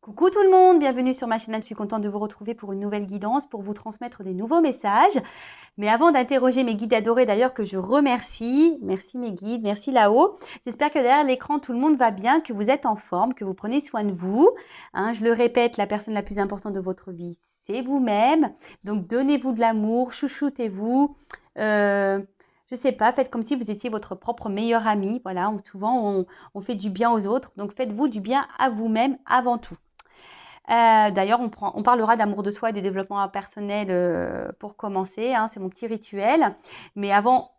Coucou tout le monde, bienvenue sur ma chaîne. Je suis contente de vous retrouver pour une nouvelle guidance, pour vous transmettre des nouveaux messages. Mais avant d'interroger mes guides adorés d'ailleurs que je remercie, merci mes guides, merci là-haut. J'espère que derrière l'écran tout le monde va bien, que vous êtes en forme, que vous prenez soin de vous. Je le répète, la personne la plus importante de votre vie, c'est vous-même. Donc donnez-vous de l'amour, chouchoutez-vous. Je sais pas, faites comme si vous étiez votre propre meilleur ami. Voilà, souvent on fait du bien aux autres. Donc faites-vous du bien à vous-même avant tout. D'ailleurs, on parlera d'amour de soi et de développement personnel pour commencer. C'est mon petit rituel. Mais avant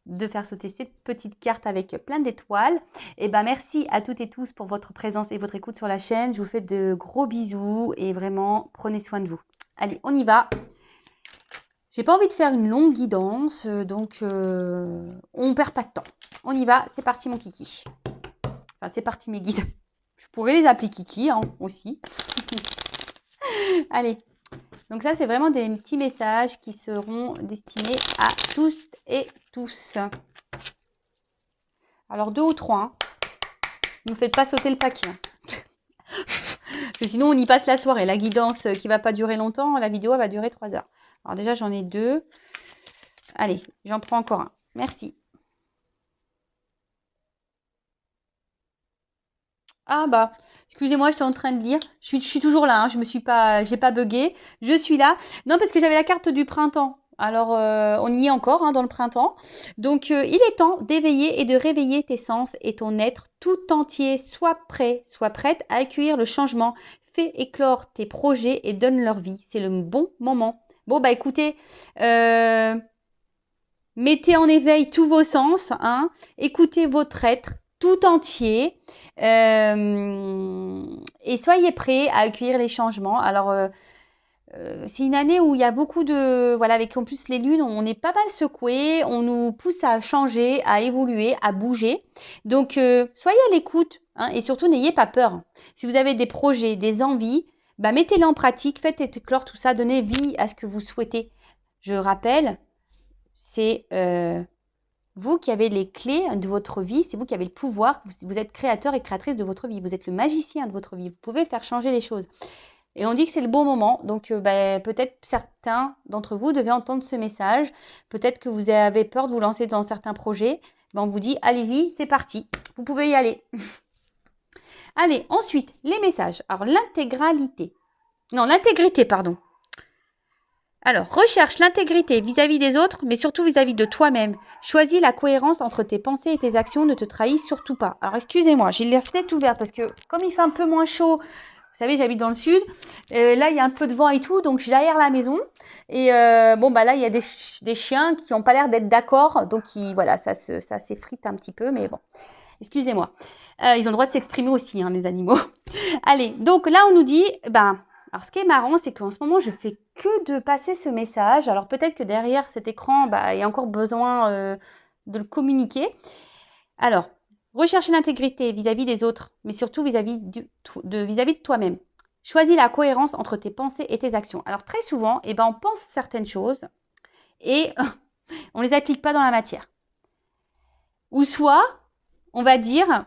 de faire sauter cette petite carte avec plein d'étoiles, merci à toutes et tous pour votre présence et votre écoute sur la chaîne. Je vous fais de gros bisous et vraiment, prenez soin de vous. Allez, on y va. J'ai pas envie de faire une longue guidance, donc on perd pas de temps. On y va, c'est parti mon kiki. Enfin, c'est parti mes guides. Je pourrais les appeler kiki aussi. Allez, donc ça c'est vraiment des petits messages qui seront destinés à tous et tous. Alors 2 ou 3, ne faites pas sauter le paquet. Parce que sinon on y passe la soirée. La guidance qui va pas durer longtemps, la vidéo va durer 3 heures. Alors déjà j'en ai 2. Allez, j'en prends encore un. Merci. Ah bah, excusez-moi, j'étais en train de lire. Je suis toujours là, j'ai pas bugué. Je suis là. Non, parce que j'avais la carte du printemps. Alors, on y est encore dans le printemps. Donc, il est temps d'éveiller et de réveiller tes sens et ton être tout entier. Sois prêt, sois prête à accueillir le changement. Fais éclore tes projets et donne leur vie. C'est le bon moment. Bon, bah écoutez, mettez en éveil tous vos sens. Écoutez votre être tout entier et soyez prêts à accueillir les changements. Alors, c'est une année où il y a beaucoup de... Voilà, avec en plus les lunes, on est pas mal secoué, on nous pousse à changer, à évoluer, à bouger. Donc, soyez à l'écoute et surtout, n'ayez pas peur. Si vous avez des projets, des envies, mettez-les en pratique, faites éclore tout ça, donnez vie à ce que vous souhaitez. Je rappelle, c'est... vous qui avez les clés de votre vie, c'est vous qui avez le pouvoir, vous êtes créateur et créatrice de votre vie, vous êtes le magicien de votre vie, vous pouvez faire changer les choses. Et on dit que c'est le bon moment, donc peut-être certains d'entre vous devaient entendre ce message, peut-être que vous avez peur de vous lancer dans certains projets, on vous dit allez-y, c'est parti, vous pouvez y aller. Allez, ensuite, les messages. Alors l'intégrité, pardon. Alors, recherche l'intégrité vis-à-vis des autres, mais surtout vis-à-vis de toi-même. Choisis la cohérence entre tes pensées et tes actions, ne te trahis surtout pas. Alors, excusez-moi, j'ai la fenêtre ouverte parce que comme il fait un peu moins chaud, vous savez, j'habite dans le sud, là, il y a un peu de vent et tout, donc j'aère la maison. Et là, il y a des chiens qui n'ont pas l'air d'être d'accord, donc voilà, ça s'effrite un petit peu, mais bon, excusez-moi. Ils ont le droit de s'exprimer aussi, les animaux. Allez, donc là, on nous dit, alors, ce qui est marrant, c'est qu'en ce moment, je fais que de passer ce message. Alors, peut-être que derrière cet écran, il y a encore besoin de le communiquer. Alors, rechercher l'intégrité vis-à-vis des autres, mais surtout vis-à-vis de toi-même. Choisis la cohérence entre tes pensées et tes actions. Alors, très souvent, on pense certaines choses et on ne les applique pas dans la matière. Ou soit, on va dire...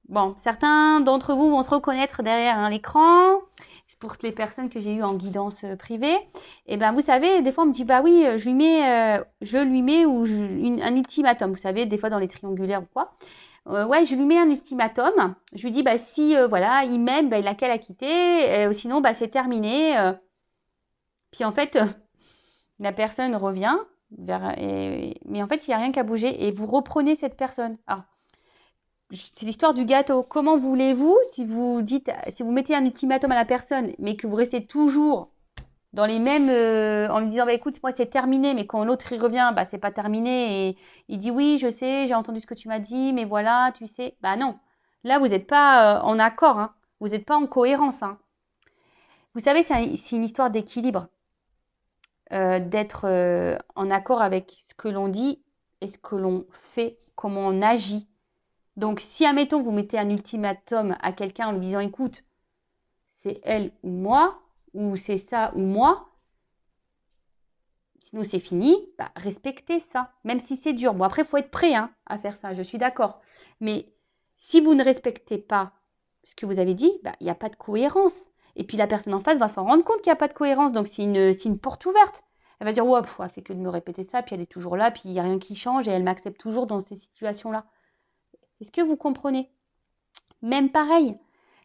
Bon, certains d'entre vous vont se reconnaître derrière l'écran. Pour les personnes que j'ai eues en guidance privée, vous savez, des fois on me dit oui, je lui mets un ultimatum. Vous savez, des fois dans les triangulaires ou quoi. Ouais, je lui mets un ultimatum. Je lui dis si voilà, il m'aime, il n'a qu'à la quitter. Sinon, c'est terminé. Puis en fait, la personne revient mais en fait, il n'y a rien qu'à bouger et vous reprenez cette personne. Alors, c'est l'histoire du gâteau. Comment voulez-vous, si vous mettez un ultimatum à la personne, mais que vous restez toujours dans les mêmes, en lui disant, écoute, moi c'est terminé, mais quand l'autre il revient, c'est pas terminé, et il dit, oui, je sais, j'ai entendu ce que tu m'as dit, mais voilà, tu sais, non. Là, vous n'êtes pas en accord, vous n'êtes pas en cohérence. Vous savez, c'est une histoire d'équilibre, d'être en accord avec ce que l'on dit et ce que l'on fait, comment on agit. Donc, si, admettons, vous mettez un ultimatum à quelqu'un en lui disant, écoute, c'est elle ou moi, ou c'est ça ou moi, sinon c'est fini, respectez ça, même si c'est dur. Bon, après, il faut être prêt à faire ça, je suis d'accord. Mais si vous ne respectez pas ce que vous avez dit, bah, il n'y a pas de cohérence. Et puis la personne en face va s'en rendre compte qu'il n'y a pas de cohérence. Donc c'est une porte ouverte. Elle va dire, ouais, elle fait que de me répéter ça, puis elle est toujours là, puis il n'y a rien qui change et elle m'accepte toujours dans ces situations-là. Est-ce que vous comprenez? Même pareil.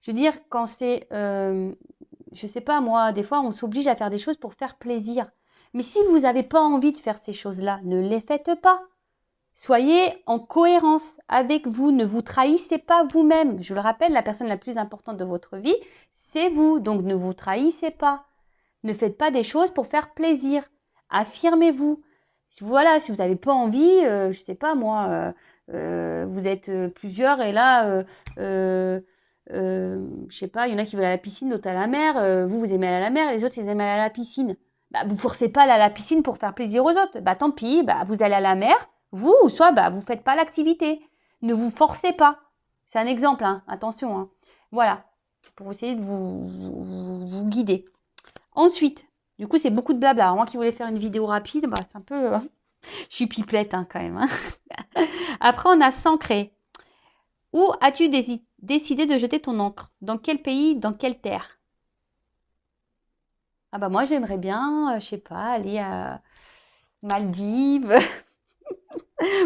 Je veux dire, quand c'est, je sais pas moi, des fois on s'oblige à faire des choses pour faire plaisir. Mais si vous n'avez pas envie de faire ces choses-là, ne les faites pas. Soyez en cohérence avec vous, ne vous trahissez pas vous-même. Je le rappelle, la personne la plus importante de votre vie, c'est vous. Donc ne vous trahissez pas. Ne faites pas des choses pour faire plaisir. Affirmez-vous. Voilà, si vous n'avez pas envie, je sais pas moi, vous êtes plusieurs et là, je sais pas, il y en a qui veulent aller à la piscine, d'autres à la mer. Vous aimez aller à la mer, les autres ils aiment aller à la piscine. Bah, vous forcez pas à aller à la piscine pour faire plaisir aux autres. Bah tant pis, bah vous allez à la mer, vous, ou soit bah vous faites pas l'activité. Ne vous forcez pas. C'est un exemple, hein, attention. Hein. Voilà, pour essayer de vous guider. Ensuite, du coup, c'est beaucoup de blabla. Alors, moi qui voulais faire une vidéo rapide, bah, c'est un peu... je suis pipelette hein, quand même. Hein. Après, on a s'ancrer. Où as-tu décidé de jeter ton encre? Dans quel pays? Dans quelle terre? Ah bah moi, j'aimerais bien, je sais pas, aller à Maldives.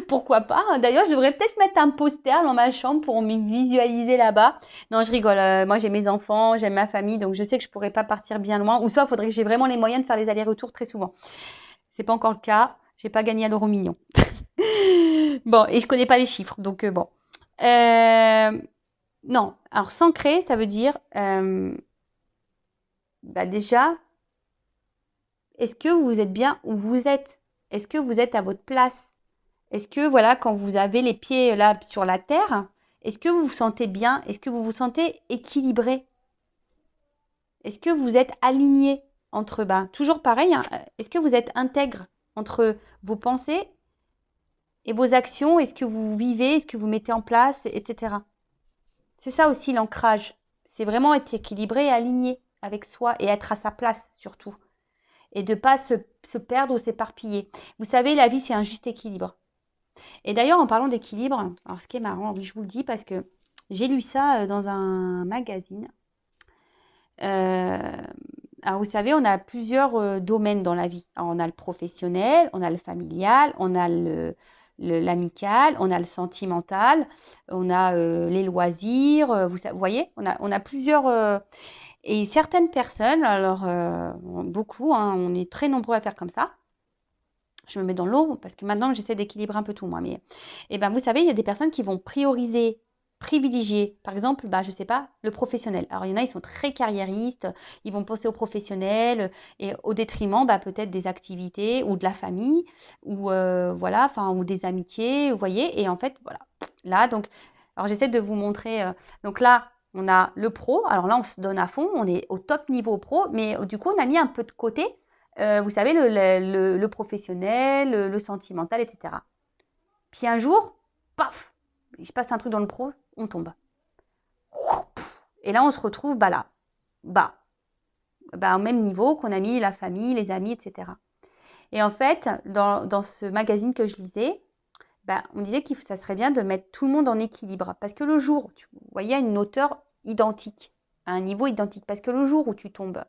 Pourquoi pas? D'ailleurs, je devrais peut-être mettre un poster dans ma chambre pour me visualiser là-bas. Non, je rigole. Moi, j'ai mes enfants, j'aime ma famille, donc je sais que je pourrais pas partir bien loin. Ou soit, il faudrait que j'ai vraiment les moyens de faire les allers-retours très souvent. C'est pas encore le cas. J'ai pas gagné à l'euro million. Bon, et je connais pas les chiffres, donc bon. Non, alors s'ancrer, ça veut dire bah déjà, est-ce que vous êtes bien où vous êtes? Est-ce que vous êtes à votre place? Est-ce que, voilà, quand vous avez les pieds là sur la terre, est-ce que vous vous sentez bien? Est-ce que vous vous sentez équilibré? Est-ce que vous êtes aligné entre, toujours pareil, hein, est-ce que vous êtes intègre entre vos pensées et vos actions? Est-ce que vous vivez? Est-ce que vous mettez en place, etc. C'est ça aussi l'ancrage. C'est vraiment être équilibré et aligné avec soi et être à sa place surtout. Et de ne pas se perdre ou s'éparpiller. Vous savez, la vie, c'est un juste équilibre. Et d'ailleurs, en parlant d'équilibre, alors ce qui est marrant, oui, je vous le dis parce que j'ai lu ça dans un magazine. Alors, vous savez, on a plusieurs domaines dans la vie. Alors, on a le professionnel, on a le familial, on a l'amical, on a le sentimental, on a les loisirs. Vous voyez, on a plusieurs... et certaines personnes, alors beaucoup, hein, on est très nombreux à faire comme ça. Je me mets dans l'eau parce que maintenant j'essaie d'équilibrer un peu tout moi. Mais vous savez, il y a des personnes qui vont privilégier, par exemple, je sais pas, le professionnel. Alors il y en a, ils sont très carriéristes, ils vont penser au professionnel et au détriment peut-être des activités ou de la famille ou voilà, enfin ou des amitiés, vous voyez. Et en fait, voilà. Là donc, alors j'essaie de vous montrer. Donc là, on a le pro. Alors là, on se donne à fond, on est au top niveau pro, mais du coup, on a mis un peu de côté. Vous savez, le professionnel, le sentimental, etc. Puis un jour, paf, il se passe un truc dans le pro, on tombe. Et là, on se retrouve au même niveau qu'on a mis la famille, les amis, etc. Et en fait, dans ce magazine que je lisais, on disait que ça serait bien de mettre tout le monde en équilibre. Parce que le jour, vous voyez, à une hauteur identique, à un niveau identique. Parce que le jour où tu tombes,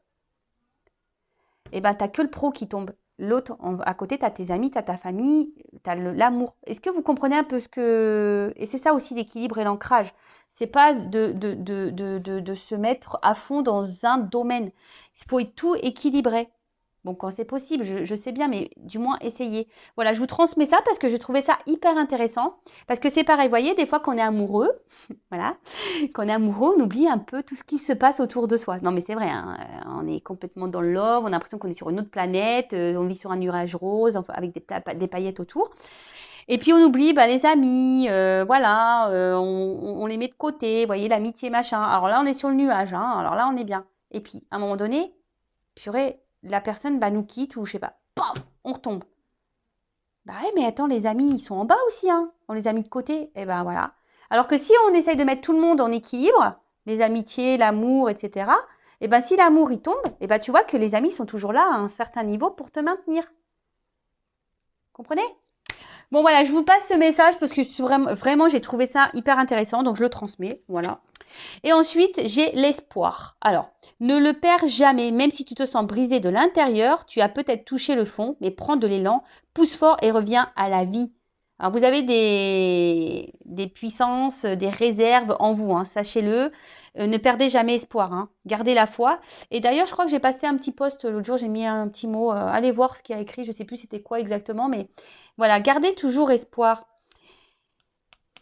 tu n'as que le pro qui tombe. L'autre, à côté, tu as tes amis, tu as ta famille, tu as l'amour. Est-ce que vous comprenez un peu ce que... Et c'est ça aussi l'équilibre et l'ancrage. C'est pas de se mettre à fond dans un domaine. Il faut tout équilibrer. Bon, quand c'est possible, je sais bien, mais du moins essayer. Voilà, je vous transmets ça parce que je trouvais ça hyper intéressant. Parce que c'est pareil, vous voyez, des fois qu'on est amoureux, voilà, quand on est amoureux, on oublie un peu tout ce qui se passe autour de soi. Non, mais c'est vrai, hein, on est complètement dans le love, on a l'impression qu'on est sur une autre planète, on vit sur un nuage rose, enfin, avec des paillettes autour. Et puis on oublie les amis, voilà, on les met de côté, vous voyez, l'amitié, machin. Alors là, on est sur le nuage, hein, alors là, on est bien. Et puis, à un moment donné, purée, la personne nous quitte ou je sais pas, paf, on retombe. Ouais, mais attends, les amis, ils sont en bas aussi, hein. On les a mis de côté. Et voilà. Alors que si on essaye de mettre tout le monde en équilibre, les amitiés, l'amour, etc., si l'amour il tombe, tu vois que les amis sont toujours là à un certain niveau pour te maintenir. Comprenez? Bon voilà, je vous passe ce message parce que vraiment j'ai trouvé ça hyper intéressant, donc je le transmets. Voilà. Et ensuite, j'ai l'espoir. Alors, ne le perds jamais, même si tu te sens brisé de l'intérieur, tu as peut-être touché le fond, mais prends de l'élan, pousse fort et reviens à la vie. Alors, vous avez des puissances, des réserves en vous, hein, sachez-le. Ne perdez jamais espoir, hein. Gardez la foi. Et d'ailleurs, je crois que j'ai passé un petit post l'autre jour, j'ai mis un petit mot. Allez voir ce qu'il y a écrit, je ne sais plus c'était quoi exactement, mais voilà, gardez toujours espoir.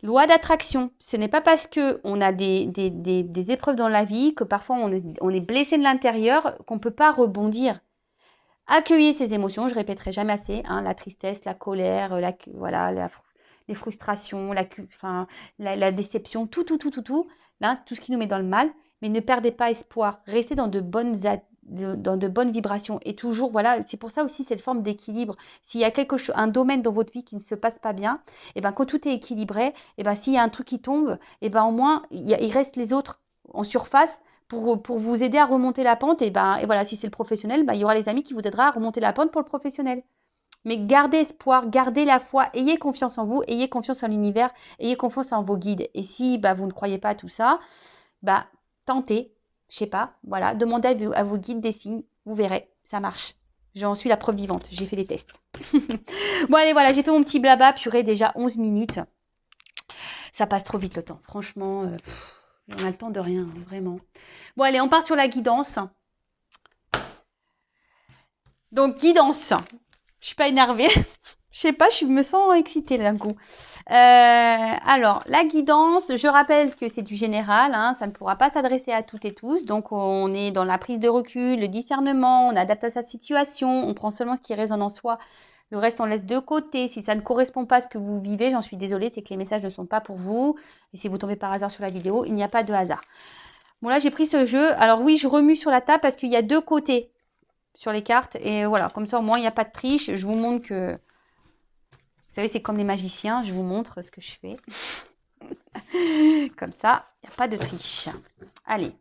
Loi d'attraction, ce n'est pas parce qu'on a des épreuves dans la vie que parfois on est blessé de l'intérieur qu'on ne peut pas rebondir. Accueillez ces émotions, je répéterai jamais assez, hein, la tristesse, la colère, les frustrations, la déception, tout, là, tout ce qui nous met dans le mal, mais ne perdez pas espoir, restez dans dans de bonnes vibrations et toujours, voilà, c'est pour ça aussi cette forme d'équilibre. S'il y a un domaine dans votre vie qui ne se passe pas bien, et ben quand tout est équilibré, et ben s'il y a un truc qui tombe, et ben au moins il reste les autres en surface pour vous aider à remonter la pente. Et voilà, si c'est le professionnel, il y aura les amis qui vous aidera à remonter la pente pour le professionnel. Mais gardez espoir, gardez la foi, ayez confiance en vous, ayez confiance en l'univers, ayez confiance en vos guides. Et si vous ne croyez pas à tout ça, tentez, je sais pas, voilà, demandez à vos guides des signes, vous verrez, ça marche. J'en suis la preuve vivante, j'ai fait des tests. Bon allez, voilà, j'ai fait mon petit blabla, purée, déjà 11 minutes. Ça passe trop vite le temps, franchement, on a le temps de rien, vraiment. Bon allez, on part sur la guidance. Donc guidance, je suis pas énervée. Je sais pas, je me sens excitée d'un coup. Alors, la guidance, je rappelle que c'est du général, hein, ça ne pourra pas s'adresser à toutes et tous. Donc, on est dans la prise de recul, le discernement, on adapte à sa situation, on prend seulement ce qui résonne en soi. Le reste, on laisse de côté. Si ça ne correspond pas à ce que vous vivez, j'en suis désolée, c'est que les messages ne sont pas pour vous. Et si vous tombez par hasard sur la vidéo, il n'y a pas de hasard. Bon, là, j'ai pris ce jeu. Alors oui, je remue sur la table parce qu'il y a deux côtés sur les cartes. Et voilà, comme ça, au moins, il n'y a pas de triche. Je vous montre que... Vous savez, c'est comme les magiciens. Je vous montre ce que je fais. Comme ça, il n'y a pas de triche. Allez,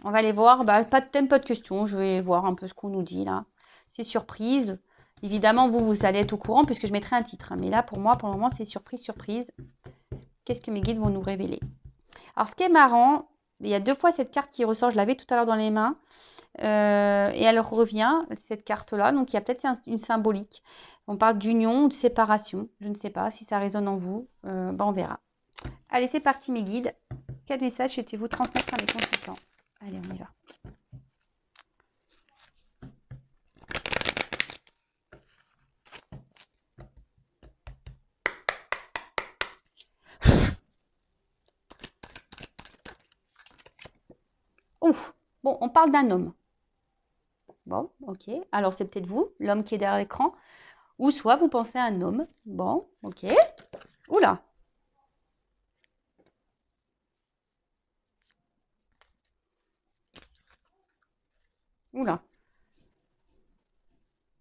on va aller voir. Pas de thème, pas de questions. Je vais voir un peu ce qu'on nous dit là. C'est surprise. Évidemment, vous allez être au courant puisque je mettrai un titre. Mais là, pour moi, pour le moment, c'est surprise, surprise. Qu'est-ce que mes guides vont nous révéler? Alors, ce qui est marrant, il y a deux fois cette carte qui ressort. Je l'avais tout à l'heure dans les mains. Et elle revient, cette carte-là. Donc, il y a peut-être une symbolique. On parle d'union ou de séparation. Je ne sais pas si ça résonne en vous. On verra. Allez, c'est parti mes guides. Quel message souhaitez-vous transmettre à mes consultants? Allez, on y va. Ouf. Bon, on parle d'un homme. Bon, ok. Alors, c'est peut-être vous, l'homme qui est derrière l'écran. Ou soit vous pensez à un homme. Bon, ok. Oula. Oula.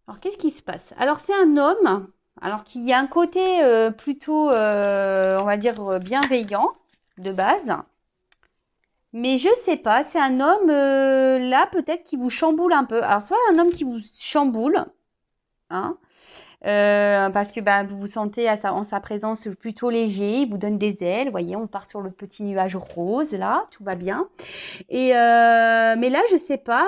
Alors, qu'est-ce qui se passe? Alors, c'est un homme, alors qu'il y a un côté plutôt, on va dire, bienveillant de base. Mais je sais pas, c'est un homme, là, peut-être qui vous chamboule un peu. Alors, soit un homme qui vous chamboule, hein, parce que vous vous sentez en sa présence plutôt léger, il vous donne des ailes. Vous voyez, on part sur le petit nuage rose, là, tout va bien. Et mais là, je sais pas.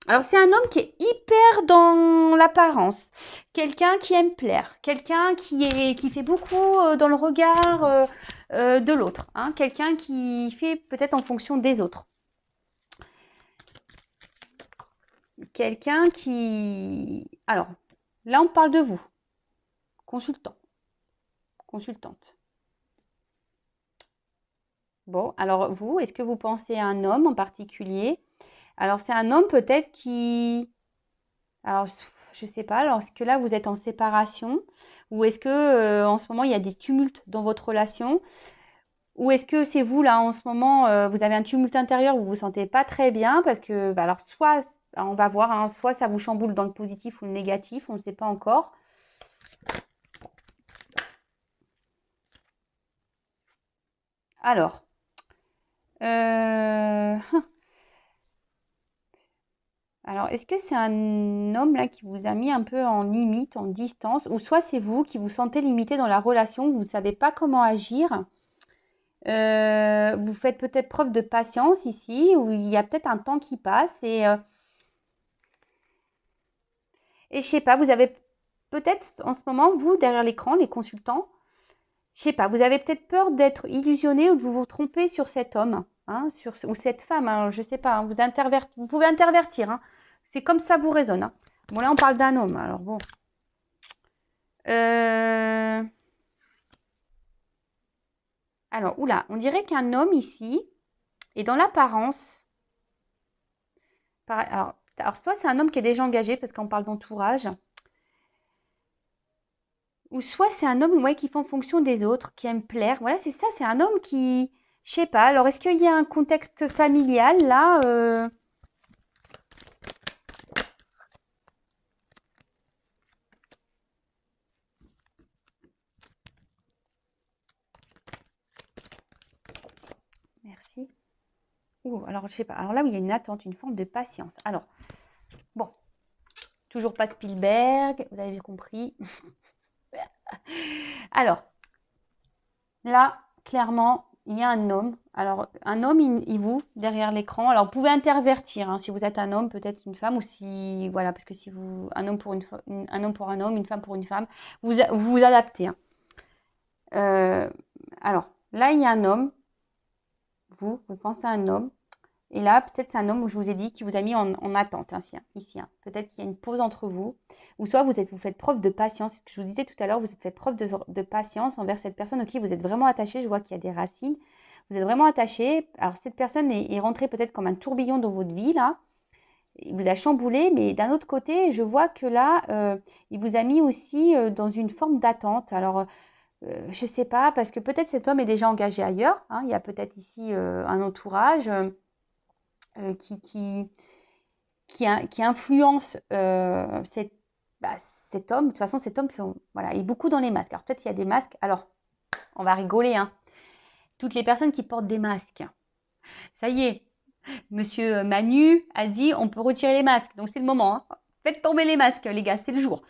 Alors, c'est un homme qui est hyper dans l'apparence. Quelqu'un qui aime plaire. Quelqu'un qui fait beaucoup dans le regard de l'autre. Hein. Quelqu'un qui fait peut-être en fonction des autres. Quelqu'un qui... Alors, là, on parle de vous. Consultant. Consultante. Bon, alors vous, est-ce que vous pensez à un homme en particulier? Alors, c'est un homme peut-être qui... Alors, je sais pas, alors est-ce que là, vous êtes en séparation? Ou est-ce que en ce moment, il y a des tumultes dans votre relation? Ou est-ce que c'est vous, là, en ce moment, vous avez un tumulte intérieur où vous vous sentez pas très bien? Parce que, alors, soit, on va voir, hein, soit ça vous chamboule dans le positif ou le négatif, on ne sait pas encore. Alors, alors, est-ce que c'est un homme là qui vous a mis un peu en limite, en distance, ou soit c'est vous qui vous sentez limité dans la relation, vous ne savez pas comment agir, Vous faites peut-être preuve de patience ici, où il y a peut-être un temps qui passe et je sais pas, vous avez peut-être en ce moment, vous, derrière l'écran, les consultants, je sais pas, vous avez peut-être peur d'être illusionné ou de vous tromper sur cet homme, hein, ou cette femme, hein, je sais pas, hein, vous pouvez intervertir, hein. C'est comme ça vous résonne, hein. Bon, là, on parle d'un homme, alors bon. Alors, oula, on dirait qu'un homme ici est dans l'apparence. Alors, soit c'est un homme qui est déjà engagé, parce qu'on parle d'entourage, ou soit c'est un homme, ouais, qui fait en fonction des autres, qui aime plaire. Voilà, c'est ça, c'est un homme qui, je sais pas. Alors, est-ce qu'il y a un contexte familial là Merci. Ouh, alors, je sais pas. Alors là, où il y a une attente, une forme de patience. Alors, bon, toujours pas Spielberg, vous avez compris. Alors, là, clairement, il y a un homme. Alors, un homme, il vous, derrière l'écran. Alors, vous pouvez intervertir, hein, si vous êtes un homme, peut-être une femme, ou si, voilà, parce que si vous, un homme pour un homme pour un homme, une femme pour une femme, vous adaptez, hein. Alors, là, il y a un homme. Vous pensez à un homme. Et là, peut-être c'est un homme où je vous ai dit qui vous a mis en attente, hein, ici, hein. Peut-être qu'il y a une pause entre vous. Ou soit vous faites preuve de patience. Ce que je vous disais tout à l'heure, vous faites preuve de patience envers cette personne auquel vous êtes vraiment attaché. Je vois qu'il y a des racines. Vous êtes vraiment attaché. Alors, cette personne est rentrée peut-être comme un tourbillon dans votre vie, là. Il vous a chamboulé, mais d'un autre côté, je vois que là, il vous a mis aussi dans une forme d'attente. Alors, je ne sais pas, parce que peut-être cet homme est déjà engagé ailleurs, hein. Il y a peut-être ici un entourage qui, qui, qui influence bah, cet homme. De toute façon, cet homme, voilà, il est beaucoup dans les masques. Alors peut-être il y a des masques. Alors, on va rigoler, hein. Toutes les personnes qui portent des masques. Ça y est, Monsieur Manu a dit on peut retirer les masques. Donc c'est le moment, hein. Faites tomber les masques, les gars, c'est le jour.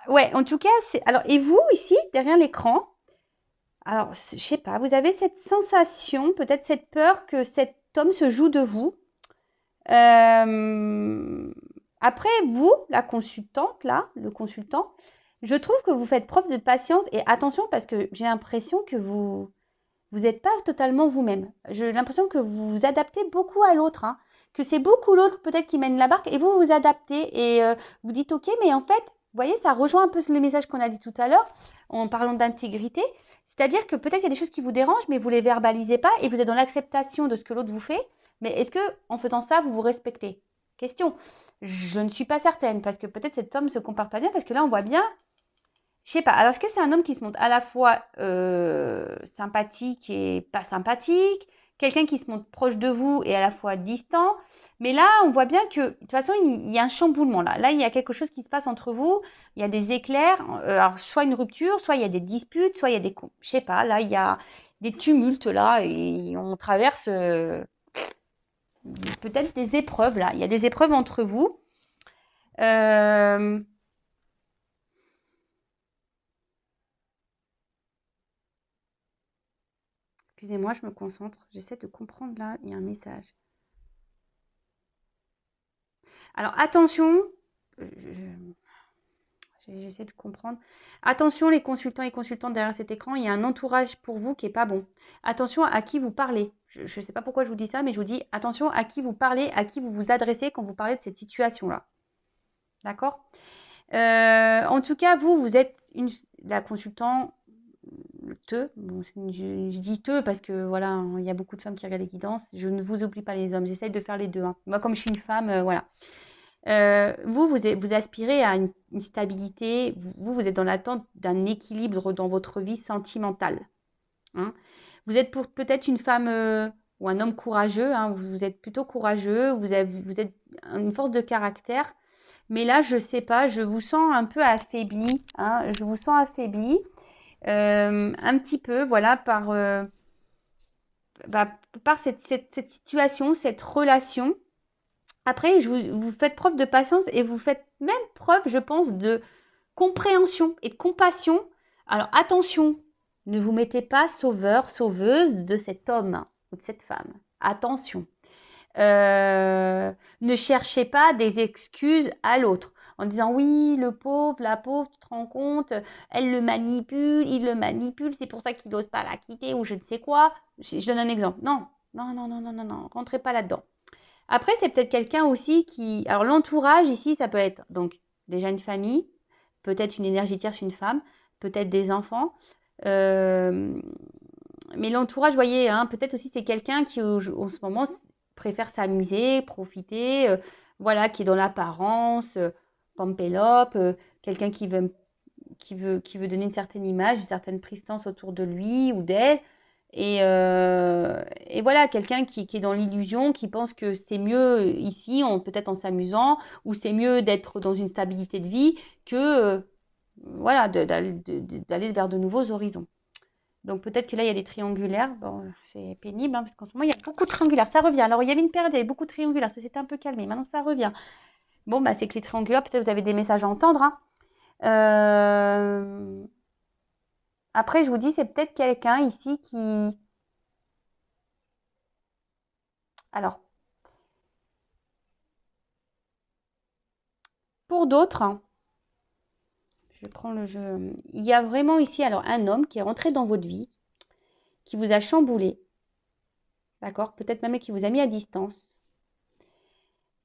Ouais, en tout cas, alors, et vous, ici, derrière l'écran, alors, je sais pas, vous avez cette sensation, peut-être cette peur que cet homme se joue de vous. Après, vous, la consultante, là, le consultant, je trouve que vous faites preuve de patience et attention parce que j'ai l'impression que vous n'êtes pas totalement vous-même. J'ai l'impression que vous vous adaptez beaucoup à l'autre, hein, que c'est beaucoup l'autre peut-être qui mène la barque et vous vous adaptez et vous dites ok, mais en fait, vous voyez, ça rejoint un peu le message qu'on a dit tout à l'heure en parlant d'intégrité. C'est-à-dire que peut-être il y a des choses qui vous dérangent, mais vous ne les verbalisez pas et vous êtes dans l'acceptation de ce que l'autre vous fait. Mais est-ce que en faisant ça, vous vous respectez? Question. Je ne suis pas certaine parce que peut-être cet homme se comporte pas bien parce que là, on voit bien. Je sais pas. Alors, est-ce que c'est un homme qui se montre à la fois sympathique et pas sympathique? Quelqu'un qui se montre proche de vous et à la fois distant? Mais là, on voit bien que, de toute façon, il y a un chamboulement là. Là, il y a quelque chose qui se passe entre vous. Il y a des éclairs. Alors, soit une rupture, soit il y a des disputes, soit il y a des... Je sais pas. Là, il y a des tumultes là et on traverse peut-être des épreuves là. Il y a des épreuves entre vous. Excusez-moi, je me concentre. J'essaie de comprendre là. Il y a un message. Alors attention, j'essaie de comprendre. Attention les consultants et consultantes derrière cet écran, il y a un entourage pour vous qui n'est pas bon. Attention à qui vous parlez. Je ne sais pas pourquoi je vous dis ça, mais je vous dis attention à qui vous parlez, à qui vous vous adressez quand vous parlez de cette situation-là. D'accord? En tout cas, vous êtes la consultante. Bon, je dis te parce que voilà, il y a beaucoup de femmes qui regardent les guidances. Je ne vous oublie pas les hommes, j'essaie de faire les deux, hein. Moi, comme je suis une femme, voilà. Vous aspirez à une stabilité, vous êtes dans l'attente d'un équilibre dans votre vie sentimentale, hein. Vous êtes peut-être une femme ou un homme courageux, hein, vous êtes plutôt courageux, vous êtes une force de caractère, mais là, je ne sais pas, je vous sens un peu affaibli, hein, je vous sens affaibli, un petit peu, voilà, par cette situation, cette relation. Après, vous faites preuve de patience et vous faites même preuve, je pense, de compréhension et de compassion Alors attention, ne vous mettez pas sauveur, sauveuse de cet homme ou de cette femme. Attention. Ne cherchez pas des excuses à l'autre en disant oui, le pauvre, la pauvre, tu te rends compte, elle le manipule, il le manipule, c'est pour ça qu'il n'ose pas la quitter ou je ne sais quoi. Je donne un exemple. Non, non, non, non, non, non, non, rentrez pas là-dedans. Après, c'est peut-être quelqu'un aussi qui... Alors l'entourage ici, ça peut être donc déjà une famille, peut-être une énergie tierce, une femme, peut-être des enfants. Euh, mais l'entourage, vous voyez, hein, peut-être aussi c'est quelqu'un qui en ce moment préfère s'amuser, profiter, voilà, qui est dans l'apparence, pampélope, quelqu'un qui veut donner une certaine image, une certaine prestance autour de lui ou d'elle. Et voilà, quelqu'un qui est dans l'illusion, qui pense que c'est mieux ici, peut-être en s'amusant, ou c'est mieux d'être dans une stabilité de vie que voilà, d'aller vers de nouveaux horizons. Donc peut-être que là, il y a des triangulaires. Bon, c'est pénible, hein, parce qu'en ce moment, il y a beaucoup de triangulaires. Ça revient. Alors, il y avait une période, il y avait beaucoup de triangulaires. Ça s'était un peu calmé. Maintenant, ça revient. Bon, bah, c'est que les triangulaires, peut-être vous avez des messages à entendre. Hein. Après, je vous dis, c'est peut-être quelqu'un ici qui... Alors, pour d'autres, hein, je prends le jeu. Il y a vraiment ici alors un homme qui est rentré dans votre vie, qui vous a chamboulé, d'accord? Peut-être même qui vous a mis à distance.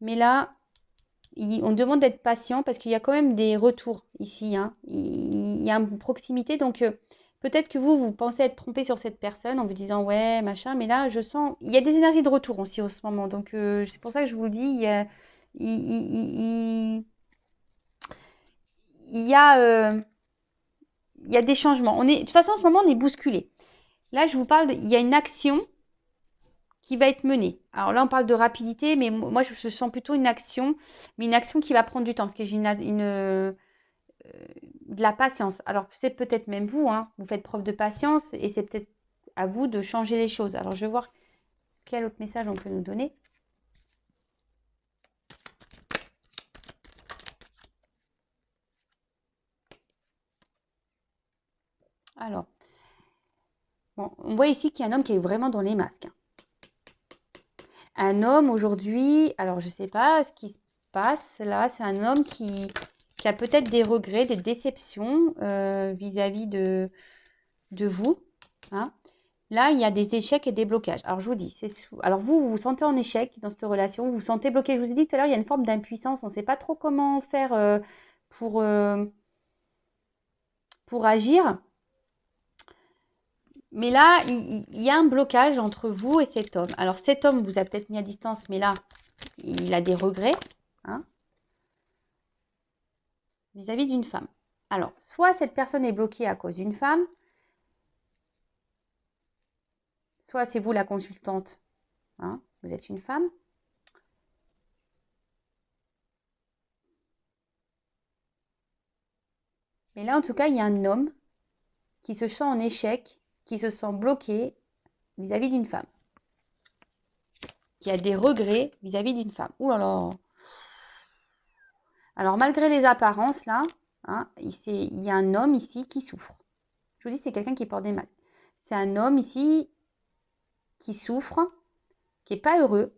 Mais là, on demande d'être patient parce qu'il y a quand même des retours ici. Hein. Il y a une proximité. Donc, peut-être que vous pensez être trompé sur cette personne en vous disant ouais, machin. Mais là, je sens. Il y a des énergies de retour aussi en ce moment. Donc, c'est pour ça que je vous le dis. Il y a, il y a des changements. De toute façon, en ce moment, on est bousculé. Là, je vous parle, il y a une action qui va être menée. Alors là, on parle de rapidité, mais moi, je sens plutôt une action, mais une action qui va prendre du temps, parce que j'ai de la patience. Alors, c'est peut-être même vous, hein, vous faites preuve de patience, et c'est peut-être à vous de changer les choses. Alors, je vais voir quel autre message on peut nous donner. Alors, bon, on voit ici qu'il y a un homme qui est vraiment dans les masques. Un homme aujourd'hui, alors je ne sais pas ce qui se passe là, c'est un homme qui a peut-être des regrets, des déceptions vis-à-vis de vous. Hein. Là, il y a des échecs et des blocages. Alors, je vous dis, alors vous vous sentez en échec dans cette relation, vous vous sentez bloqué. Je vous ai dit tout à l'heure, il y a une forme d'impuissance. On ne sait pas trop comment faire pour, euh, pour agir. Mais là, il y a un blocage entre vous et cet homme. Alors, cet homme vous a peut-être mis à distance, mais là, il a des regrets hein, vis-à-vis d'une femme. Alors, soit cette personne est bloquée à cause d'une femme, soit c'est vous la consultante, hein, vous êtes une femme. Mais là, en tout cas, il y a un homme qui se sent en échec, qui se sent bloqué vis-à-vis d'une femme, qui a des regrets vis-à-vis d'une femme. Ouh là là. Alors, malgré les apparences, là, hein, il y a un homme ici qui souffre. Je vous dis, c'est quelqu'un qui porte des masques. C'est un homme ici qui souffre, qui n'est pas heureux,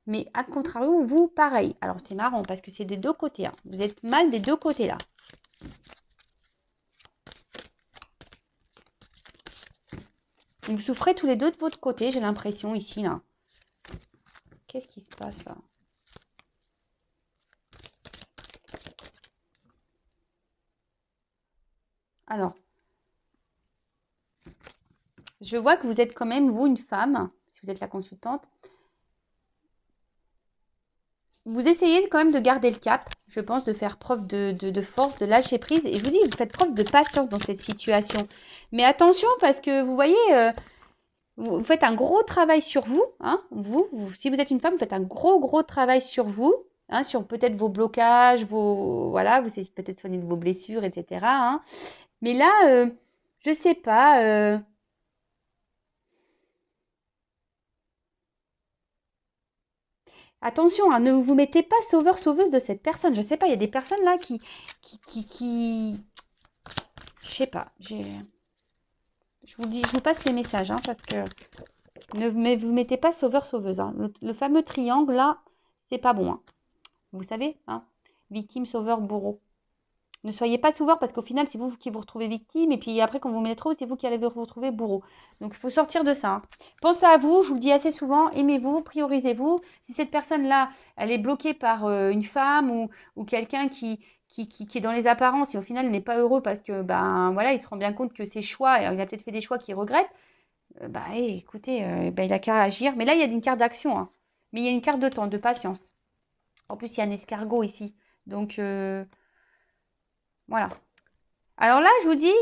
mais à contrario, vous, pareil. Alors, c'est marrant parce que c'est des deux côtés. Hein. Vous êtes mal des deux côtés, là. Vous souffrez tous les deux de votre côté, j'ai l'impression, ici, là. Qu'est-ce qui se passe, là? Alors, je vois que vous êtes quand même, vous, une femme, si vous êtes la consultante. Vous essayez quand même de garder le cap, je pense, de faire preuve de force, de lâcher prise. Et je vous dis, vous faites preuve de patience dans cette situation. Mais attention, parce que vous voyez, vous faites un gros travail sur vous. Hein, si vous êtes une femme, vous faites un gros travail sur vous. Hein, sur peut-être vos blocages, voilà, vous essayez peut-être soigner de vos blessures, etc. Hein. Mais là, je ne sais pas... Attention, hein, ne vous mettez pas sauveur-sauveuse de cette personne. Je ne sais pas, il y a des personnes là qui... Je sais pas. Je vous dis, je vous passe les messages, hein, parce que ne vous mettez pas sauveur-sauveuse. Hein. Le fameux triangle, là, c'est pas bon. Hein. Vous savez, hein, victime, sauveur, bourreau. Ne soyez pas sauveur parce qu'au final, c'est vous qui vous retrouvez victime. Et puis après, quand vous mettez trop, c'est vous qui allez vous retrouver bourreau. Donc, il faut sortir de ça. Hein. Pensez à vous, je vous le dis assez souvent, aimez-vous, priorisez-vous. Si cette personne-là, elle est bloquée par une femme ou quelqu'un qui est dans les apparences et au final n'est pas heureux parce que, ben voilà, il se rend bien compte que ses choix, il a peut-être fait des choix qu'il regrette, écoutez, il a qu'à agir. Mais là, il y a une carte d'action. Hein. Mais il y a une carte de temps, de patience. En plus, il y a un escargot ici. Donc, voilà. Alors là, je vous dis,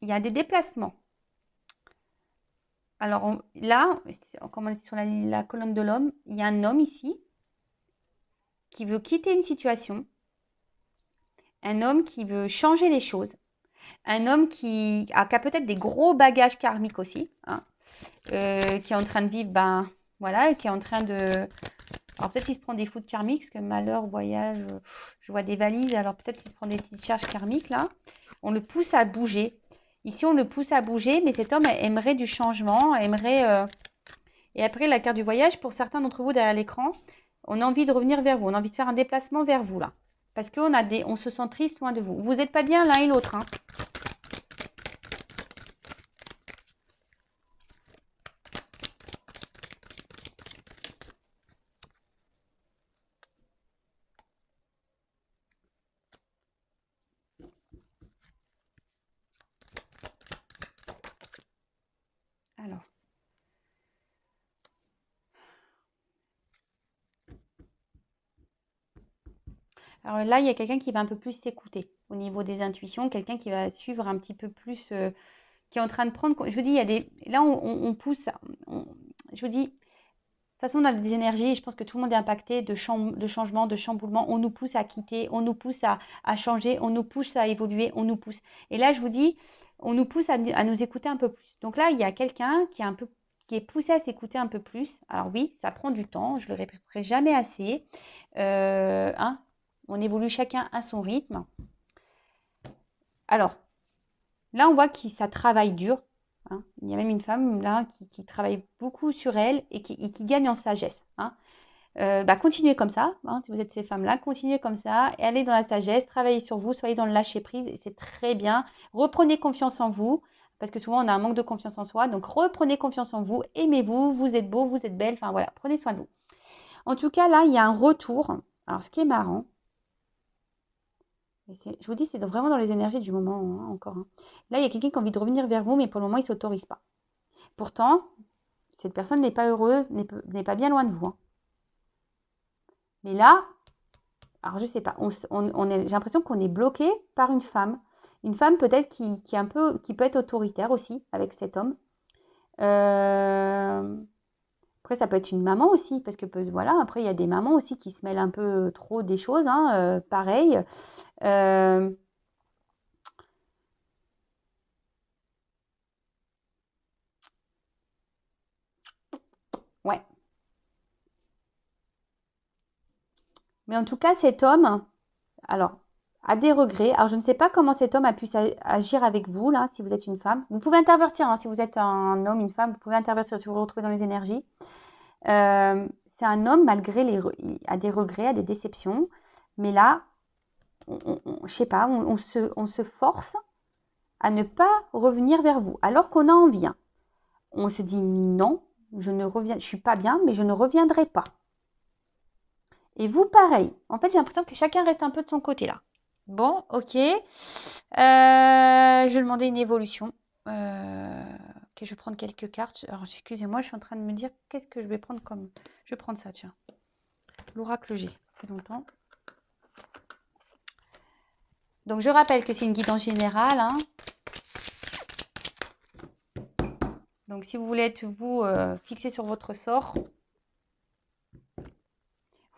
il y a des déplacements. Alors là, comme on est sur la colonne de l'homme, il y a un homme ici qui veut quitter une situation, un homme qui veut changer les choses, un homme qui a peut-être des gros bagages karmiques aussi, hein, qui est en train de vivre, voilà, et qui est en train de... Alors peut-être qu'il se prend des foudres karmiques, parce que malheur, voyage, je vois des valises, alors peut-être qu'il se prend des petites charges karmiques là. On le pousse à bouger. Ici, on le pousse à bouger, mais cet homme aimerait du changement, aimerait... Et après, la carte du voyage, pour certains d'entre vous derrière l'écran, on a envie de revenir vers vous, on a envie de faire un déplacement vers vous là. Parce on se sent triste loin de vous. Vous n'êtes pas bien l'un et l'autre. Hein. Alors là, il y a quelqu'un qui va un peu plus s'écouter au niveau des intuitions, quelqu'un qui va suivre un petit peu plus, qui est en train de prendre. Je vous dis, il y a des. Là, on pousse. Je vous dis, de toute façon, on a des énergies, je pense que tout le monde est impacté de changement, de chamboulement. On nous pousse à quitter, on nous pousse à changer, on nous pousse à évoluer, on nous pousse. Et là, je vous dis, on nous pousse à nous écouter un peu plus. Donc là, il y a quelqu'un qui est poussé à s'écouter un peu plus. Alors oui, ça prend du temps, je ne le répéterai jamais assez. Hein, on évolue chacun à son rythme. Alors, là, on voit que ça travaille dur. Hein. Il y a même une femme là qui travaille beaucoup sur elle et qui gagne en sagesse. Hein. Continuez comme ça, hein, si vous êtes ces femmes-là, continuez comme ça, et allez dans la sagesse, travaillez sur vous, soyez dans le lâcher-prise, et c'est très bien. Reprenez confiance en vous, parce que souvent on a un manque de confiance en soi, donc reprenez confiance en vous, aimez-vous, vous êtes beau, vous êtes belle, enfin voilà, prenez soin de vous. En tout cas, là, il y a un retour. Alors, ce qui est marrant, je vous dis, c'est vraiment dans les énergies du moment, hein, encore. Hein. Là, il y a quelqu'un qui a envie de revenir vers vous, mais pour le moment, il ne s'autorise pas. Pourtant, cette personne n'est pas heureuse, n'est pas bien loin de vous. Hein. Mais là, alors je sais pas, j'ai l'impression qu'on est bloqué par une femme. Une femme peut-être qui peut être autoritaire aussi avec cet homme. Après, ça peut être une maman aussi, parce que voilà, après, il y a des mamans aussi qui se mêlent un peu trop des choses, hein, pareil. Ouais. Mais en tout cas, cet homme, alors, a des regrets. Alors, je ne sais pas comment cet homme a pu agir avec vous, là, si vous êtes une femme. Vous pouvez intervertir, hein, si vous êtes un homme, une femme, vous pouvez intervertir si vous vous retrouvez dans les énergies. C'est un homme, malgré il a des regrets, a des déceptions. Mais là, je sais pas, on se force à ne pas revenir vers vous, alors qu'on a envie. Hein. On se dit non, je suis pas bien, mais je ne reviendrai pas. Et vous, pareil. En fait, j'ai l'impression que chacun reste un peu de son côté là. Bon, ok. Je vais demander une évolution. Ok, je vais prendre quelques cartes. Alors, excusez-moi, je suis en train de me dire qu'est-ce que je vais prendre comme... Je vais prendre ça, tiens. L'oracle G. Ça fait longtemps. Donc, je rappelle que c'est une guidance générale. Hein. Donc, si vous voulez être, vous, fixé sur votre sort...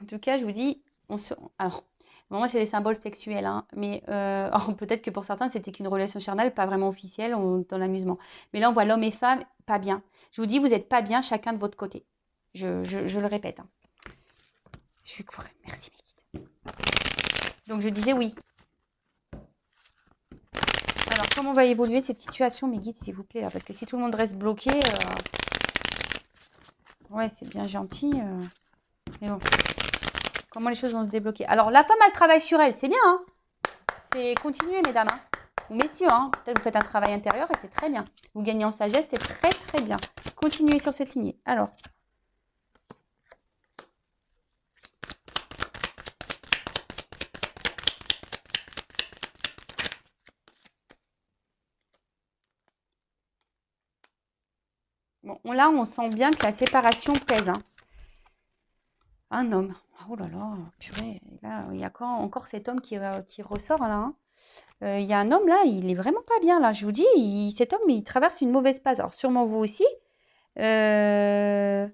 En tout cas, je vous dis... Alors... Moi, c'est des symboles sexuels, hein, mais peut-être que pour certains, c'était qu'une relation charnelle, pas vraiment officielle, dans l'amusement. Mais là, on voit l'homme et femme pas bien. Je vous dis, vous n'êtes pas bien chacun de votre côté. Je le répète. Hein. Je suis courée. Merci, mes guides. Donc, je disais oui. Alors, comment va évoluer cette situation, mes guides, s'il vous plaît, là? Parce que si tout le monde reste bloqué, ouais, c'est bien gentil. Mais bon, comment les choses vont se débloquer? Alors, la femme, elle travaille sur elle, c'est bien, hein? C'est continuer, mesdames, hein? Ou messieurs, hein? Peut-être vous faites un travail intérieur et c'est très bien. Vous gagnez en sagesse, c'est très, très bien. Continuez sur cette lignée. Alors, bon, là, on sent bien que la séparation pèse, hein. Un homme. Oh là là, purée. Là, il y a encore cet homme qui ressort, là, hein. Il y a un homme, là, il est vraiment pas bien, là. Je vous dis, cet homme, il traverse une mauvaise passe. Alors, sûrement vous aussi. Mais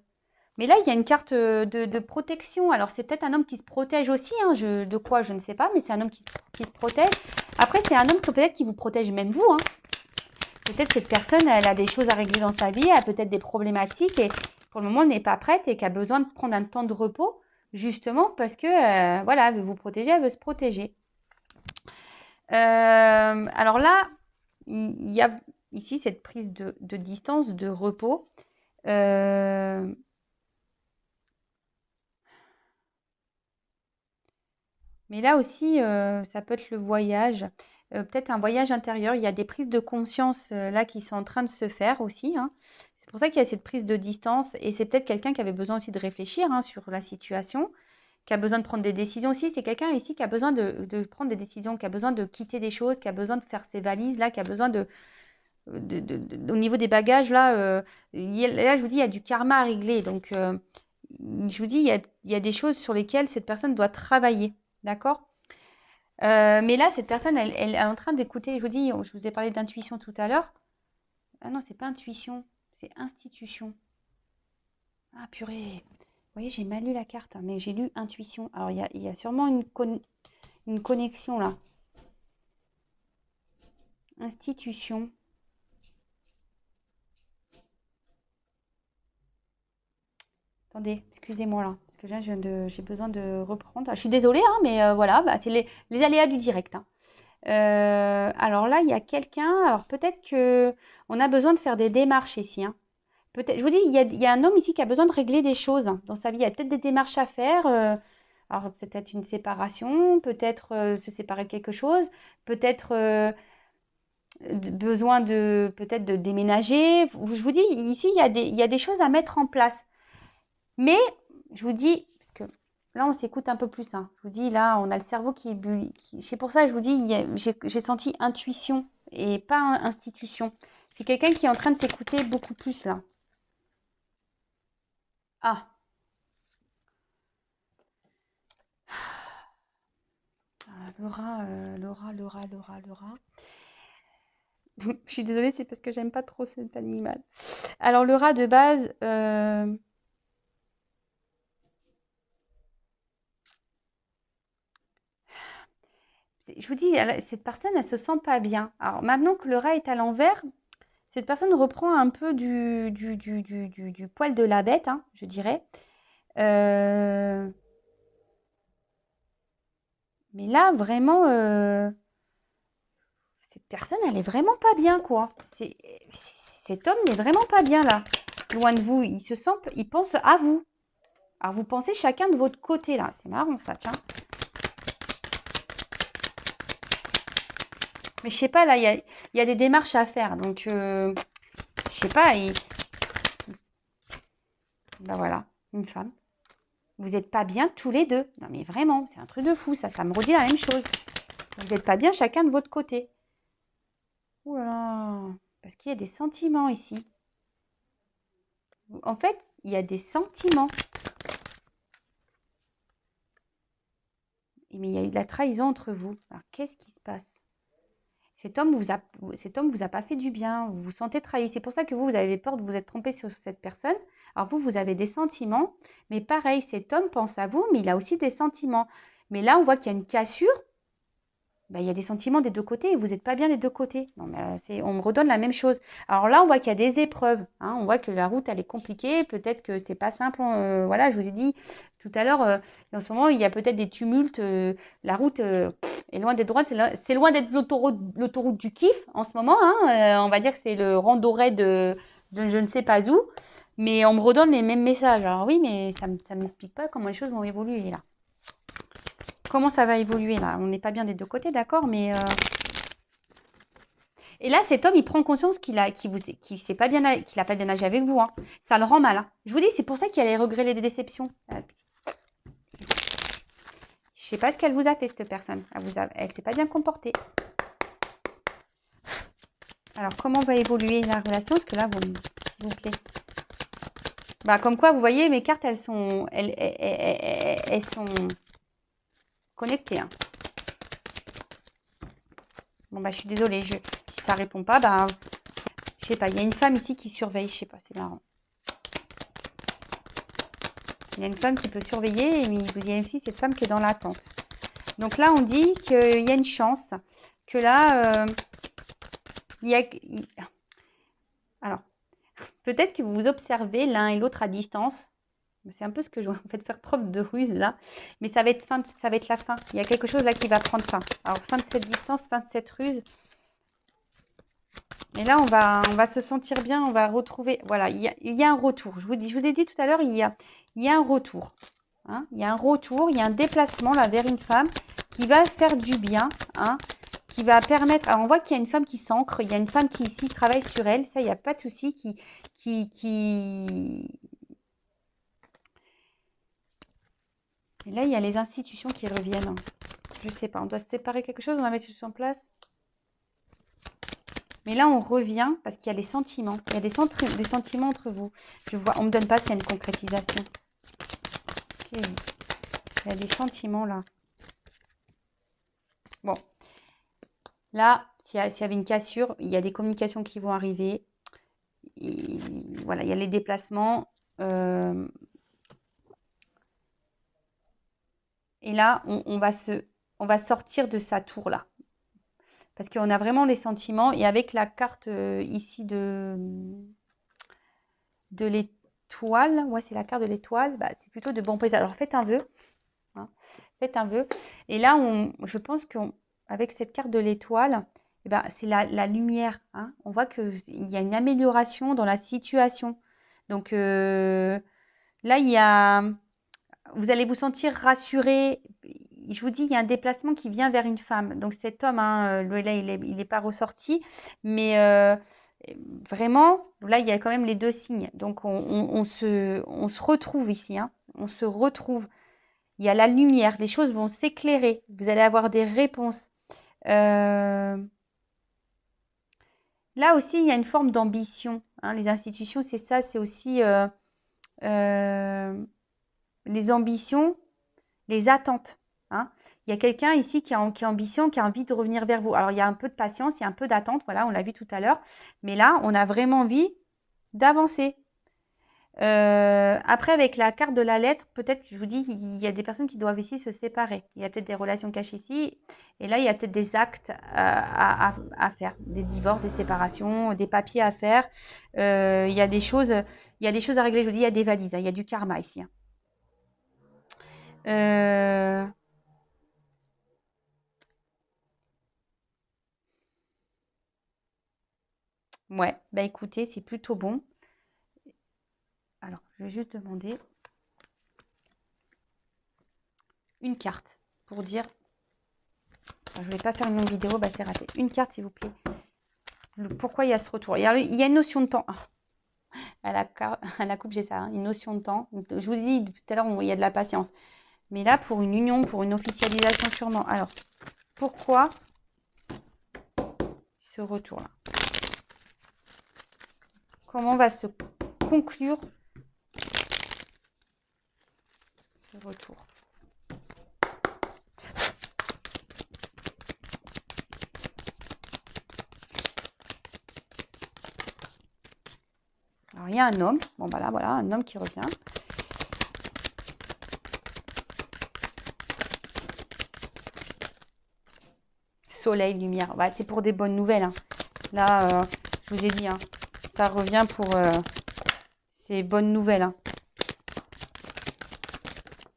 là, il y a une carte de protection. Alors, c'est peut-être un homme qui se protège aussi, hein. De quoi, je ne sais pas, mais c'est un homme qui se protège. Après, c'est un homme que peut-être qui vous protège même vous, hein. Peut-être cette personne, elle a des choses à régler dans sa vie, elle a peut-être des problématiques et pour le moment, elle n'est pas prête et qui a besoin de prendre un temps de repos, justement parce que, voilà, elle veut vous protéger, elle veut se protéger. Alors là, il y a ici cette prise de distance, de repos. Mais là aussi, ça peut être le voyage, peut-être un voyage intérieur. Il y a des prises de conscience, là qui sont en train de se faire aussi, hein. C'est pour ça qu'il y a cette prise de distance et c'est peut-être quelqu'un qui avait besoin aussi de réfléchir, hein, sur la situation, qui a besoin de prendre des décisions aussi. C'est quelqu'un ici qui a besoin de prendre des décisions, qui a besoin de quitter des choses, qui a besoin de faire ses valises là, qui a besoin au niveau des bagages là, là je vous dis, il y a du karma à régler donc je vous dis, il y a des choses sur lesquelles cette personne doit travailler. D'accord? Mais là, cette personne, elle est en train d'écouter. Je vous dis, je vous ai parlé d'intuition tout à l'heure. Ah non, c'est pas intuition, c'est institution. Ah purée. Vous voyez, j'ai mal lu la carte, hein, mais j'ai lu intuition. Alors, il y a sûrement une connexion là. Institution. Attendez, excusez-moi là, parce que là, j'ai besoin de reprendre. Ah, je suis désolée, hein, mais voilà, bah, c'est les aléas du direct, hein. Alors là, il y a quelqu'un. Alors peut-être que on a besoin de faire des démarches ici, hein. Peut-être, je vous dis, il y a un homme ici qui a besoin de régler des choses, hein, dans sa vie. Il y a peut-être des démarches à faire. Alors peut-être une séparation, peut-être se séparer de quelque chose, peut-être besoin de peut-être de déménager. Je vous dis, ici, il y a des choses à mettre en place. Mais je vous dis, parce que là, on s'écoute un peu plus, hein. Je vous dis, là, on a le cerveau qui est c'est pour ça que je vous dis, j'ai senti intuition et pas institution. C'est quelqu'un qui est en train de s'écouter beaucoup plus, là. Ah, Laura. Je suis désolée, c'est parce que j'aime pas trop cet animal. Alors, le rat de base, je vous dis, cette personne, elle se sent pas bien. Alors, maintenant que le rat est à l'envers, cette personne reprend un peu du poil de la bête, hein, je dirais. Euh, mais là, vraiment, cette personne, elle est vraiment pas bien, quoi. Cet homme n'est vraiment pas bien, là. Loin de vous. Il pense à vous. Alors, vous pensez chacun de votre côté, là. C'est marrant, ça, tiens. Mais je sais pas, là, il y a des démarches à faire. Donc, je sais pas. Ben voilà, une femme. Vous n'êtes pas bien tous les deux. Non, mais vraiment, c'est un truc de fou, ça me redit la même chose. Vous n'êtes pas bien chacun de votre côté. Ouh là là, parce qu'il y a des sentiments ici. En fait, il y a des sentiments. Mais il y a eu de la trahison entre vous. Alors, qu'est-ce qui se passe? Cet homme vous a pas fait du bien. Vous vous sentez trahi. C'est pour ça que vous avez peur de vous être trompé sur cette personne. Alors vous avez des sentiments. Mais pareil, cet homme pense à vous, mais il a aussi des sentiments. Mais là, on voit qu'il y a une cassure. Ben, il y a des sentiments des deux côtés et vous n'êtes pas bien des deux côtés. Non, mais on me redonne la même chose. Alors là, on voit qu'il y a des épreuves, hein. On voit que la route, elle est compliquée. Peut-être que c'est pas simple. Voilà, je vous ai dit tout à l'heure, en ce moment, il y a peut-être des tumultes. La route est loin d'être droite. C'est loin d'être l'autoroute du kiff en ce moment. Hein. On va dire que c'est le randonnée de je ne sais pas où. Mais on me redonne les mêmes messages. Alors oui, mais ça ne m'explique pas comment les choses vont évoluer là. Comment ça va évoluer là? On n'est pas bien des deux côtés, d'accord, mais... Et là, cet homme, il prend conscience qu'il n'a pas bien agi avec vous. Hein. Ça le rend mal. Hein. Je vous dis, c'est pour ça qu'il y a les regrets et les déceptions. Je sais pas ce qu'elle vous a fait, cette personne. Elle s'est pas bien comportée. Alors, comment va évoluer la relation? Parce que là, s'il vous plaît. Bah, comme quoi, vous voyez, mes cartes, elles sont connectées. Hein. Bon, bah, je suis désolée. Si ça répond pas, bah, je sais pas. Il y a une femme ici qui surveille. Je sais pas, c'est marrant. Il y a une femme qui peut surveiller, mais il y a aussi cette femme qui est dans l'attente. Donc là, on dit qu'il y a une chance, que là, alors, peut-être que vous vous observez l'un et l'autre à distance. C'est un peu ce que je vais en fait faire preuve de ruse là. Mais ça va être la fin. Il y a quelque chose là qui va prendre fin. Alors, fin de cette distance, fin de cette ruse. Et là, on va se sentir bien, on va retrouver... Voilà, il y a un retour. Je vous ai dit tout à l'heure, il y a un retour. Hein, il y a un retour, il y a un déplacement là vers une femme qui va faire du bien, hein, qui va permettre... Alors, on voit qu'il y a une femme qui s'ancre, il y a une femme qui ici travaille sur elle, ça, il n'y a pas de souci, Et là, il y a les institutions qui reviennent. Je ne sais pas, on doit se séparer quelque chose, on va mettre tout en place. Mais là, on revient parce qu'il y a les sentiments. Il y a des sentiments entre vous. Je vois, on ne me donne pas s'il y a une concrétisation. Okay. Il y a des sentiments là. Bon. Là, s'il y avait une cassure, il y a des communications qui vont arriver. Et voilà, il y a les déplacements. Et là, on va sortir de sa tour là. Parce qu'on a vraiment les sentiments. Et avec la carte ici de l'étoile, ouais, c'est la carte de l'étoile, bah, c'est plutôt de bons présents. Alors, faites un vœu. Hein, faites un vœu. Et là, je pense qu'avec cette carte de l'étoile, eh ben, c'est la lumière. Hein. On voit qu'il y a une amélioration dans la situation. Donc, là, vous allez vous sentir rassuré. Je vous dis, il y a un déplacement qui vient vers une femme. Donc cet homme, hein, là, il n'est pas ressorti. Mais vraiment, là, il y a quand même les deux signes. Donc on se retrouve ici. Hein. On se retrouve. Il y a la lumière. Les choses vont s'éclairer. Vous allez avoir des réponses. Là aussi, il y a une forme d'ambition. Hein. Les institutions, c'est ça. C'est aussi les ambitions, les attentes. Hein. Il y a quelqu'un ici qui a ambition, qui a envie de revenir vers vous. Alors, il y a un peu de patience, il y a un peu d'attente. Voilà, on l'a vu tout à l'heure. Mais là, on a vraiment envie d'avancer. Après, avec la carte de la lettre, peut-être, je vous dis, il y a des personnes qui doivent ici se séparer. Il y a peut-être des relations cachées ici. Et là, il y a peut-être des actes à faire. Des divorces, des séparations, des papiers à faire. Il y a des choses à régler. Je vous dis, il y a des valises. Hein, il y a du karma ici. Hein. Ouais, bah écoutez, c'est plutôt bon. Alors, je vais juste demander une carte pour dire... Alors, je ne vais pas faire une longue vidéo, bah c'est raté. Une carte, s'il vous plaît. Pourquoi il y a ce retour? Il y a une notion de temps. À la coupe, j'ai ça, hein, une notion de temps. Je vous dis, tout à l'heure, il y a de la patience. Mais là, pour une union, pour une officialisation sûrement. Alors, pourquoi ce retour-là? Comment va se conclure ce retour? Alors, il y a un homme. Bon, bah là, voilà, un homme qui revient. Soleil, lumière. Bah, c'est pour des bonnes nouvelles. Hein. Là, je vous ai dit, hein, ça revient pour ces bonnes nouvelles. Hein.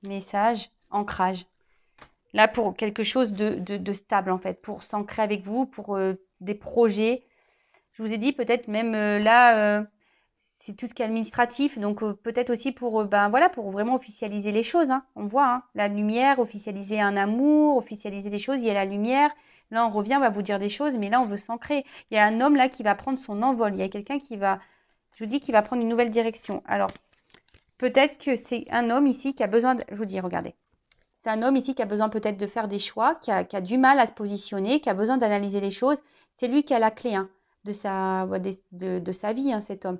Message, ancrage. Là, pour quelque chose de stable, en fait, pour s'ancrer avec vous, pour des projets. Je vous ai dit, peut-être même là, c'est tout ce qui est administratif. Donc, peut-être aussi pour, ben, voilà, pour vraiment officialiser les choses. Hein. On voit, hein, la lumière, officialiser un amour, officialiser les choses. Il y a la lumière. Là, on revient, on va vous dire des choses, mais là, on veut s'ancrer. Il y a un homme là qui va prendre son envol. Il y a quelqu'un qui va, je vous dis, qui va prendre une nouvelle direction. Alors, peut-être que c'est un homme ici qui a besoin de, je vous dis, regardez. C'est un homme ici qui a besoin peut-être de faire des choix, qui a du mal à se positionner, qui a besoin d'analyser les choses. C'est lui qui a la clé hein, de sa vie, hein, cet homme.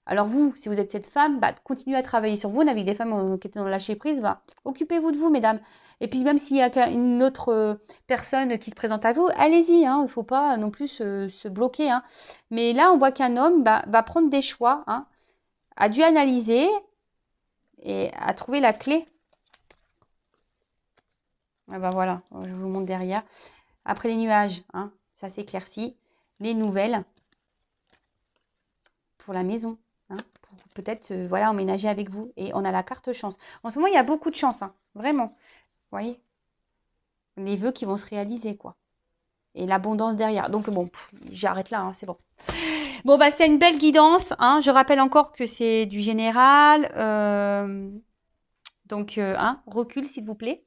Alors vous, si vous êtes cette femme, bah, continuez à travailler sur vous. On a vu des femmes qui étaient dans le lâcher prise, bah, occupez-vous de vous, mesdames. Et puis même s'il y a une autre personne qui se présente à vous, allez-y. Hein, il ne faut pas non plus se bloquer. Hein. Mais là, on voit qu'un homme bah, va prendre des choix, hein, a dû analyser et a trouvé la clé. Ah bah voilà, je vous montre derrière. Après les nuages, hein, ça s'éclaircit. Les nouvelles pour la maison, hein, pour peut-être voilà, emménager avec vous. Et on a la carte chance. En ce moment, il y a beaucoup de chance, hein, vraiment. Vous voyez, les vœux qui vont se réaliser, quoi. Et l'abondance derrière. Donc bon, j'arrête là, hein, c'est bon. Bon, bah c'est une belle guidance. Hein. Je rappelle encore que c'est du général. Donc, hein, recul, s'il vous plaît.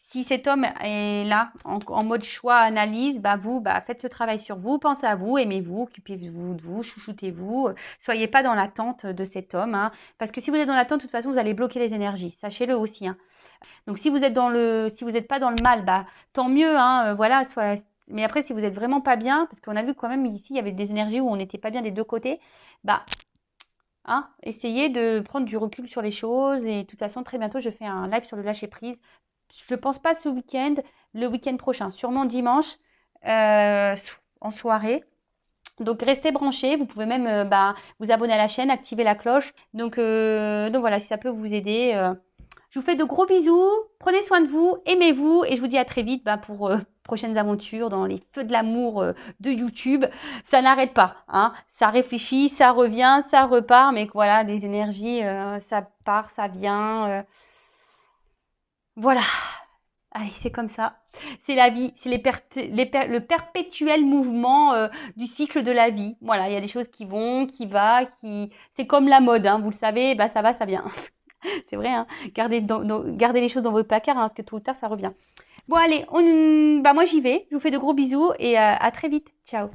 Si cet homme est là, en mode choix, analyse, bah vous, bah faites ce travail sur vous, pensez à vous, aimez-vous, occupez-vous de vous, chouchoutez-vous. Soyez pas dans l'attente de cet homme. Hein, parce que si vous êtes dans l'attente, de toute façon, vous allez bloquer les énergies. Sachez-le aussi. Hein. Donc, si vous êtes si vous n'êtes pas dans le mal, bah tant mieux. Hein, voilà, mais après, si vous êtes vraiment pas bien, parce qu'on a vu quand même ici, il y avait des énergies où on n'était pas bien des deux côtés, bah hein, essayez de prendre du recul sur les choses. Et de toute façon, très bientôt, je fais un live sur le lâcher prise. Je ne pense pas ce week-end, le week-end prochain, sûrement dimanche en soirée. Donc restez branchés, vous pouvez même bah, vous abonner à la chaîne, activer la cloche. Donc voilà, si ça peut vous aider. Je vous fais de gros bisous, prenez soin de vous, aimez-vous et je vous dis à très vite bah, pour prochaines aventures dans les feux de l'amour de YouTube. Ça n'arrête pas, hein. Ça réfléchit, ça revient, ça repart, mais voilà, des énergies, ça part, ça vient. Voilà. Allez, c'est comme ça. C'est la vie, c'est le perpétuel mouvement du cycle de la vie. Voilà, il y a des choses qui vont, qui va, qui... C'est comme la mode, hein, vous le savez, bah ça va, ça vient. C'est vrai, hein. Gardez les choses dans votre placard, hein, parce que tôt ou tard, ça revient. Bon, allez, bah moi j'y vais. Je vous fais de gros bisous et à très vite. Ciao.